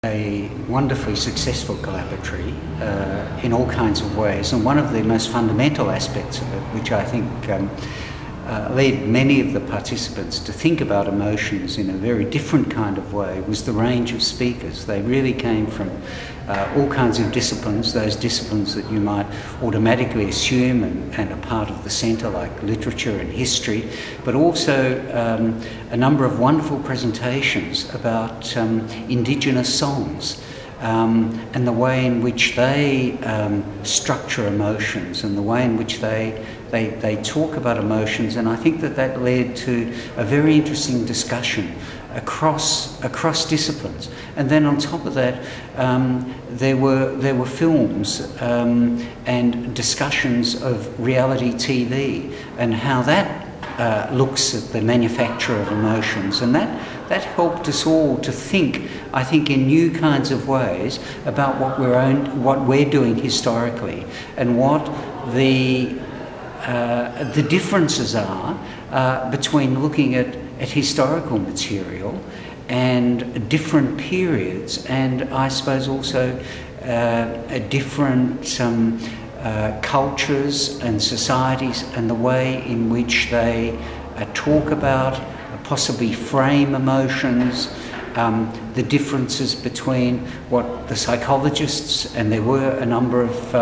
A wonderfully successful collaboratory in all kinds of ways, and one of the most fundamental aspects of it, which I think led many of the participants to think about emotions in a very different kind of way, was the range of speakers. They really came from all kinds of disciplines, those disciplines that you might automatically assume and are part of the centre, like literature and history, but also a number of wonderful presentations about Indigenous songs. And the way in which they structure emotions and the way in which they talk about emotions, and I think that led to a very interesting discussion across disciplines. And then on top of that, there were films and discussions of reality TV and how that looks at the manufacture of emotions, and that helped us all to think, I think, in new kinds of ways about what we're doing historically and what the differences are between looking at historical material and different periods, and I suppose also different cultures and societies, and the way in which they talk about, possibly frame emotions, the differences between what the psychologists, and there were a number of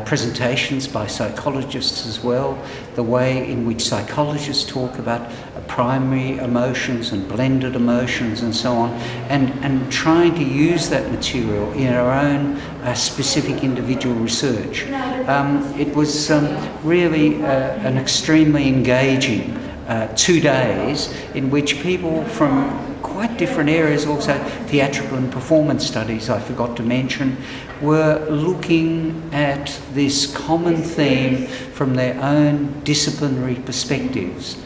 presentations by psychologists as well, the way in which psychologists talk about primary emotions and blended emotions and so on, and trying to use that material in our own specific individual research. It was really an extremely engaging 2 days in which people from quite different areas, also theatrical and performance studies, I forgot to mention, were looking at this common theme from their own disciplinary perspectives.